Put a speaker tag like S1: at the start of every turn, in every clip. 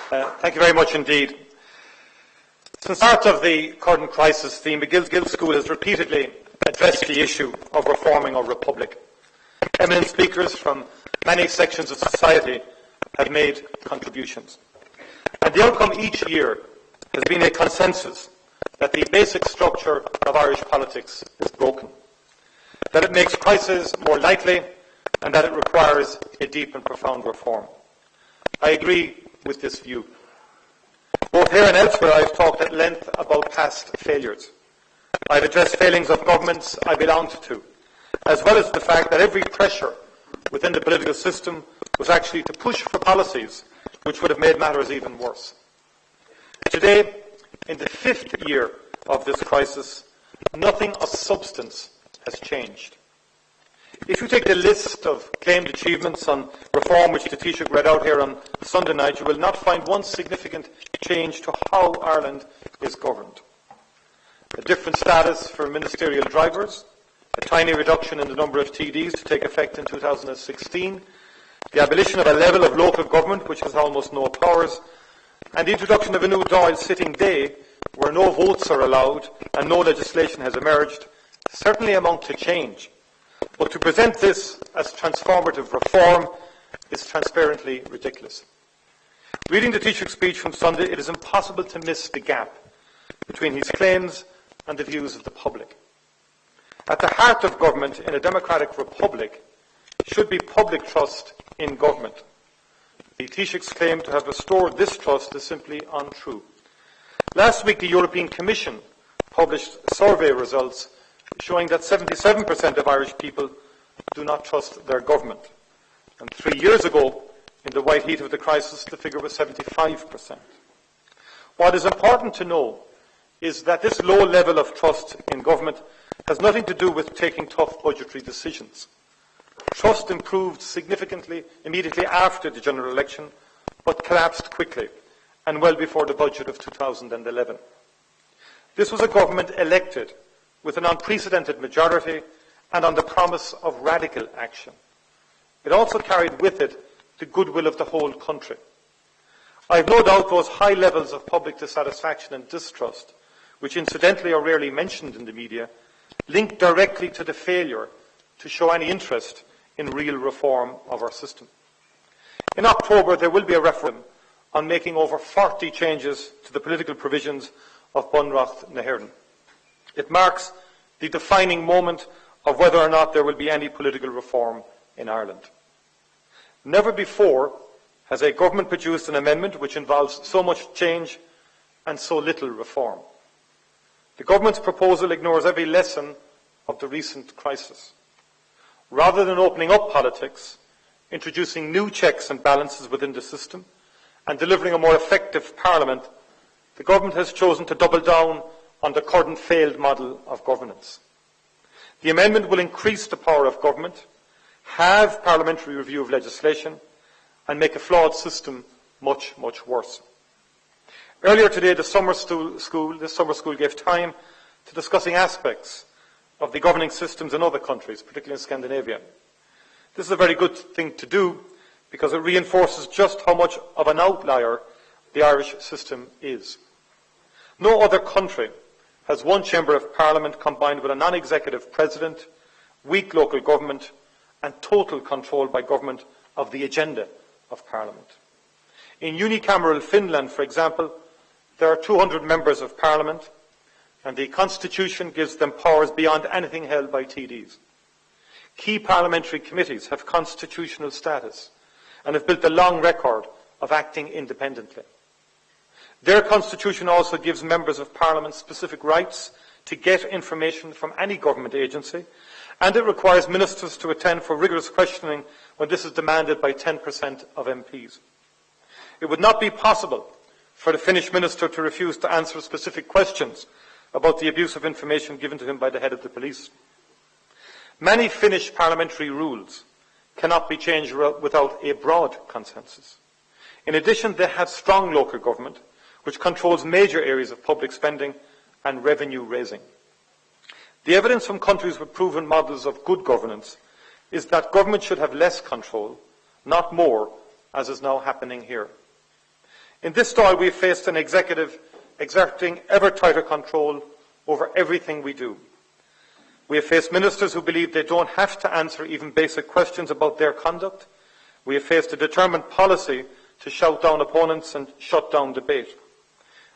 S1: Thank you very much indeed. Since the start of the current crisis, the MacGill School has repeatedly addressed the issue of reforming our republic. Eminent speakers from many sections of society have made contributions. And the outcome each year has been a consensus that the basic structure of Irish politics is broken, that it makes crisis more likely, and that it requires a deep and profound reform. I agree with this view. Both here and elsewhere I have talked at length about past failures. I have addressed failings of governments I belonged to, as well as the fact that every pressure within the political system was actually to push for policies which would have made matters even worse. Today, in the 5th year of this crisis, nothing of substance has changed. If you take the list of claimed achievements on reform which the Taoiseach read out here on Sunday night, you will not find one significant change to how Ireland is governed. A different status for ministerial drivers, a tiny reduction in the number of TDs to take effect in 2016, the abolition of a level of local government which has almost no powers, and the introduction of a new Dáil sitting day where no votes are allowed and no legislation has emerged, certainly amount to change. But to present this as transformative reform is transparently ridiculous. Reading the Taoiseach's speech from Sunday, it is impossible to miss the gap between his claims and the views of the public. At the heart of government in a democratic republic should be public trust in government. The Taoiseach's claim to have restored this trust is simply untrue. Last week, the European Commission published survey results showing that 77% of Irish people do not trust their government. And 3 years ago, in the white heat of the crisis, the figure was 75%. What is important to know is that this low level of trust in government has nothing to do with taking tough budgetary decisions. Trust improved significantly immediately after the general election, but collapsed quickly, and well before the budget of 2011. This was a government elected with an unprecedented majority and on the promise of radical action. It also carried with it the goodwill of the whole country. I have no doubt those high levels of public dissatisfaction and distrust, which incidentally are rarely mentioned in the media, link directly to the failure to show any interest in real reform of our system. In October, there will be a referendum on making over 40 changes to the political provisions of Bunreacht na hÉireann. It marks the defining moment of whether or not there will be any political reform in Ireland. Never before has a government produced an amendment which involves so much change and so little reform. The government's proposal ignores every lesson of the recent crisis. Rather than opening up politics, introducing new checks and balances within the system, and delivering a more effective parliament, the government has chosen to double down on the current failed model of governance. The amendment will increase the power of government, have parliamentary review of legislation, and make a flawed system much, much worse. Earlier today, this summer school gave time to discussing aspects of the governing systems in other countries, particularly in Scandinavia. This is a very good thing to do because it reinforces just how much of an outlier the Irish system is. No other country has one chamber of parliament combined with a non-executive president, weak local government, and total control by government of the agenda of parliament. In unicameral Finland, for example, there are 200 members of parliament, and the constitution gives them powers beyond anything held by TDs. Key parliamentary committees have constitutional status and have built a long record of acting independently. Their constitution also gives members of parliament specific rights to get information from any government agency, and it requires ministers to attend for rigorous questioning when this is demanded by 10% of MPs. It would not be possible for the Finnish minister to refuse to answer specific questions about the abuse of information given to him by the head of the police. Many Finnish parliamentary rules cannot be changed without a broad consensus. In addition, they have strong local government, which controls major areas of public spending and revenue raising. The evidence from countries with proven models of good governance is that government should have less control, not more, as is now happening here. In this Dáil, we have faced an executive exerting ever tighter control over everything we do. We have faced ministers who believe they don't have to answer even basic questions about their conduct. We have faced a determined policy to shout down opponents and shut down debate.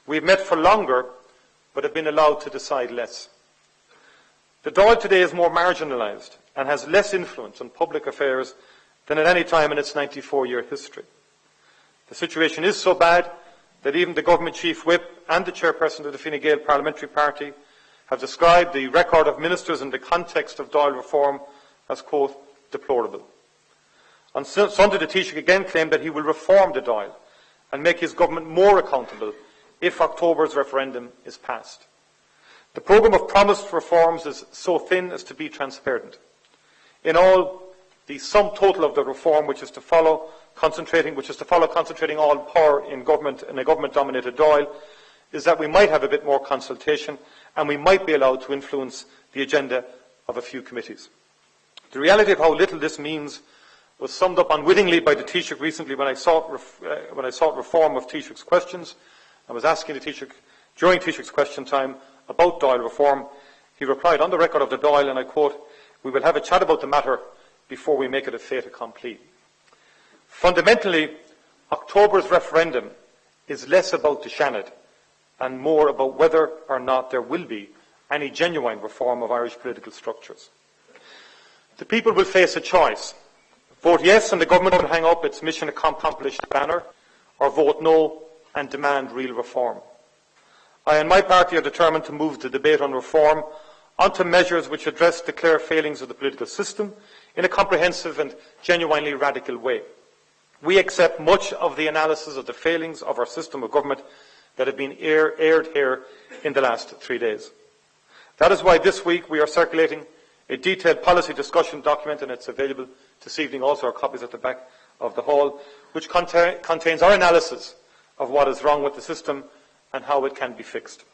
S1: We have met for longer, but have been allowed to decide less. The Dáil today is more marginalised and has less influence on public affairs than at any time in its 94-year history. The situation is so bad that even the Government Chief Whip and the Chairperson of the Fine Gael Parliamentary Party have described the record of ministers in the context of Dáil reform as, quote, deplorable. On Sunday, the Taoiseach again claimed that he will reform the Dáil and make his government more accountable if October's referendum is passed. The programme of promised reforms is so thin as to be transparent. In all, the sum total of the reform, which is to follow concentrating all power in government in a government-dominated Dáil, is that we might have a bit more consultation and we might be allowed to influence the agenda of a few committees. The reality of how little this means was summed up unwittingly by the Taoiseach recently when I sought reform of Taoiseach's questions. I was asking the Taoiseach during Taoiseach's question time about Dáil reform. He replied on the record of the Dáil, and I quote, "We will have a chat about the matter before we make it a fait accompli." Fundamentally, October's referendum is less about the Seanad and more about whether or not there will be any genuine reform of Irish political structures. The people will face a choice. Vote yes and the government will hang up its mission accomplished banner, or vote no and demand real reform. I and my party are determined to move the debate on reform onto measures which address the clear failings of the political system in a comprehensive and genuinely radical way. We accept much of the analysis of the failings of our system of government that have been aired here in the last 3 days. That is why this week we are circulating a detailed policy discussion document, and it's available this evening also, our copies at the back of the hall, which contains our analysis of what is wrong with the system and how it can be fixed.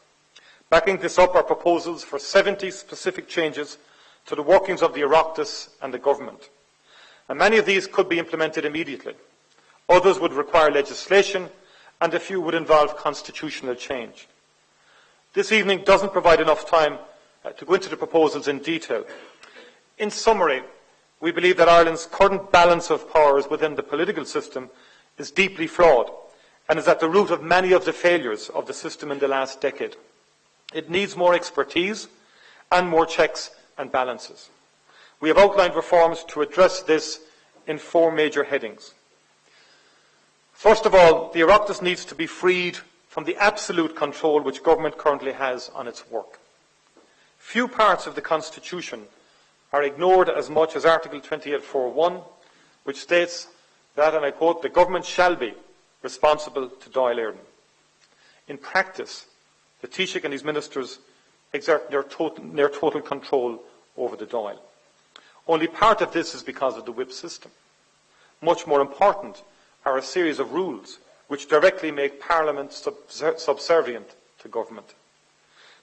S1: Backing this up are proposals for 70 specific changes to the workings of the Oireachtas and the government. And many of these could be implemented immediately. Others would require legislation, and a few would involve constitutional change. This evening doesn't provide enough time to go into the proposals in detail. In summary, we believe that Ireland's current balance of powers within the political system is deeply flawed and is at the root of many of the failures of the system in the last decade. It needs more expertise and more checks and balances. We have outlined reforms to address this in 4 major headings. First of all, the Oireachtas needs to be freed from the absolute control which government currently has on its work. Few parts of the Constitution are ignored as much as Article 28(4)(1, which states that, and I quote, "the government shall be responsible to Dáil Éireann." In practice, the Taoiseach and his ministers exert near total control over the Dáil. Only part of this is because of the whip system. Much more important are a series of rules which directly make Parliament subservient to government.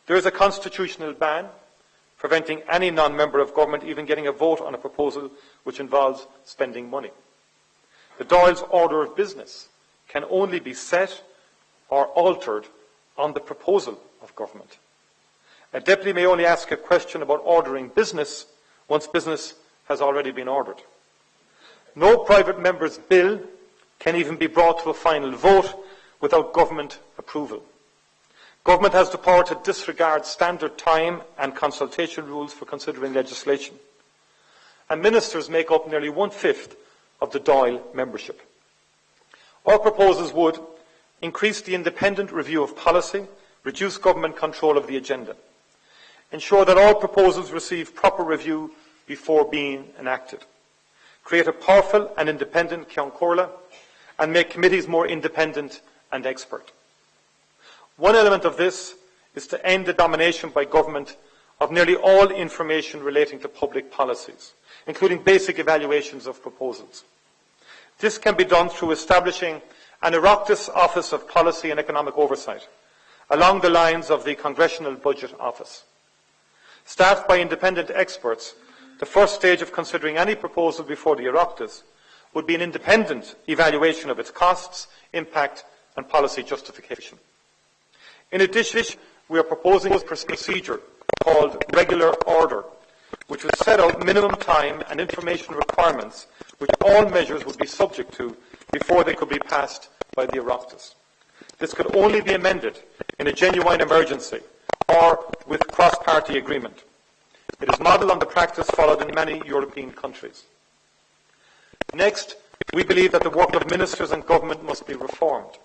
S1: There is a constitutional ban preventing any non-member of government even getting a vote on a proposal which involves spending money. The Dáil's order of business can only be set or altered on the proposal of government. A deputy may only ask a question about ordering business once business has already been ordered. No private member's bill can even be brought to a final vote without government approval. Government has the power to disregard standard time and consultation rules for considering legislation. And ministers make up nearly 1/5 of the Dáil membership. Our proposals would increase the independent review of policy, reduce government control of the agenda, ensure that all proposals receive proper review before being enacted, create a powerful and independent Ceann Comhairle, and make committees more independent and expert. One element of this is to end the domination by government of nearly all information relating to public policies, including basic evaluations of proposals. This can be done through establishing an Oireachtas Office of Policy and Economic Oversight, along the lines of the Congressional Budget Office. Staffed by independent experts, the first stage of considering any proposal before the Oireachtas would be an independent evaluation of its costs, impact and policy justification. In addition, we are proposing a procedure called regular order, which would set out minimum time and information requirements which all measures would be subject to before they could be passed by the Oireachtas. This could only be amended in a genuine emergency or with cross-party agreement. It is modelled on the practice followed in many European countries. Next, we believe that the work of ministers and government must be reformed.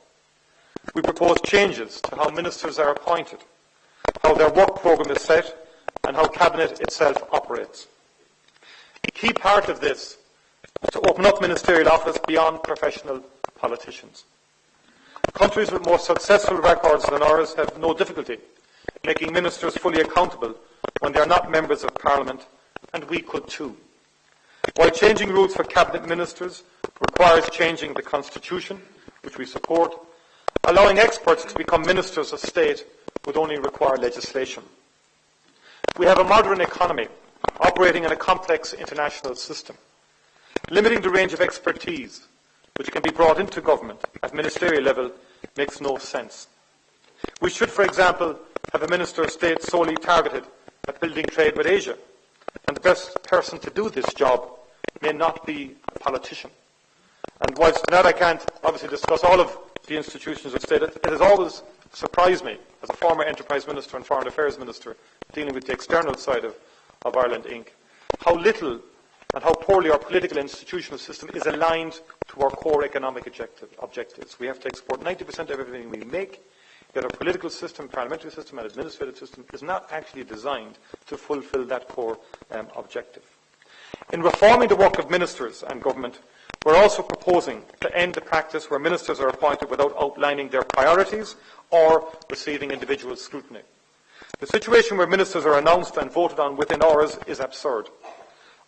S1: We propose changes to how ministers are appointed, how their work programme is set, and how Cabinet itself operates. A key part of this is to open up ministerial office beyond professional politicians. Countries with more successful records than ours have no difficulty making ministers fully accountable when they are not members of Parliament, and we could too. While changing rules for Cabinet ministers requires changing the Constitution, which we support, allowing experts to become ministers of state would only require legislation. We have a modern economy operating in a complex international system. Limiting the range of expertise which can be brought into government at ministerial level makes no sense. We should, for example, have a Minister of State solely targeted at building trade with Asia, and the best person to do this job may not be a politician. And whilst now I can't obviously discuss all of the institutions of state, it has always surprised me, as a former Enterprise Minister and Foreign Affairs Minister dealing with the external side of Ireland Inc., how little and how poorly our political and institutional system is aligned to our core economic objectives. We have to export 90% of everything we make, yet our political system, parliamentary system and administrative system is not actually designed to fulfil that core objective. In reforming the work of ministers and government, we're also proposing to end the practice where ministers are appointed without outlining their priorities or receiving individual scrutiny. The situation where ministers are announced and voted on within hours is absurd.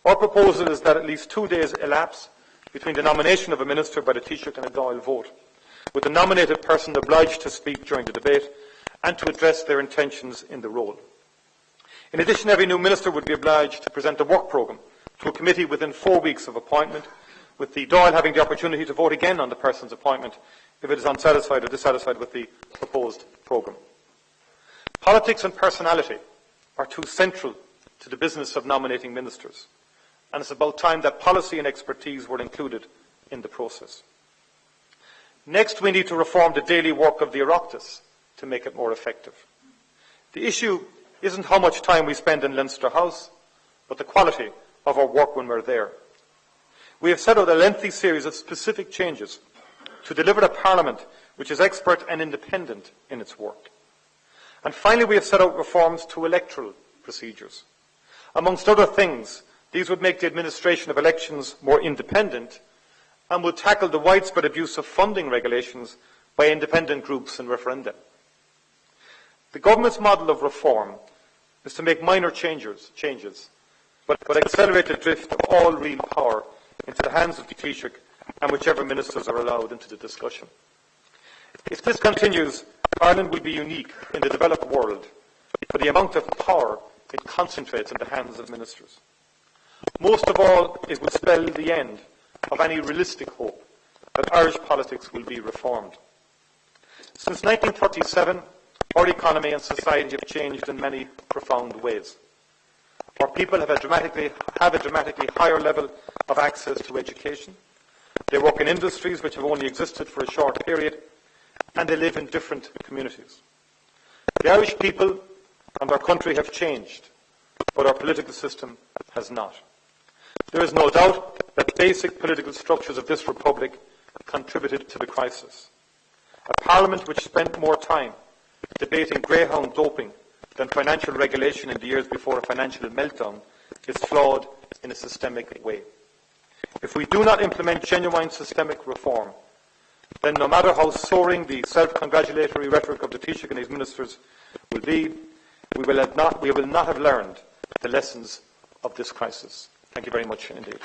S1: Our proposal is that at least 2 days elapse between the nomination of a minister by the Taoiseach and a Dáil vote, with the nominated person obliged to speak during the debate and to address their intentions in the role. In addition, every new minister would be obliged to present a work programme to a committee within 4 weeks of appointment, with the Dáil having the opportunity to vote again on the person's appointment if it is unsatisfied or dissatisfied with the proposed programme. Politics and personality are too central to the business of nominating ministers, and it's about time that policy and expertise were included in the process. Next, we need to reform the daily work of the Oireachtas to make it more effective. The issue isn't how much time we spend in Leinster House, but the quality of our work when we're there. We have set out a lengthy series of specific changes to deliver a Parliament which is expert and independent in its work. And finally, we have set out reforms to electoral procedures. Amongst other things, these would make the administration of elections more independent and would tackle the widespread abuse of funding regulations by independent groups and referenda. The government's model of reform is to make minor changes, but accelerate the drift of all real power into the hands of the Taoiseach and whichever ministers are allowed into the discussion. If this continues, Ireland will be unique in the developed world for the amount of power it concentrates in the hands of ministers. Most of all, it would spell the end of any realistic hope that Irish politics will be reformed. Since 1937, our economy and society have changed in many profound ways. Our people have a dramatically higher level of access to education. They work in industries which have only existed for a short period, and they live in different communities. The Irish people and our country have changed, but our political system has not. There is no doubt that basic political structures of this republic contributed to the crisis. A parliament which spent more time debating greyhound doping than financial regulation in the years before a financial meltdown is flawed in a systemic way. If we do not implement genuine systemic reform, then no matter how soaring the self-congratulatory rhetoric of the Taoiseach and his ministers will be, we will not have learned the lessons of this crisis. Thank you very much indeed.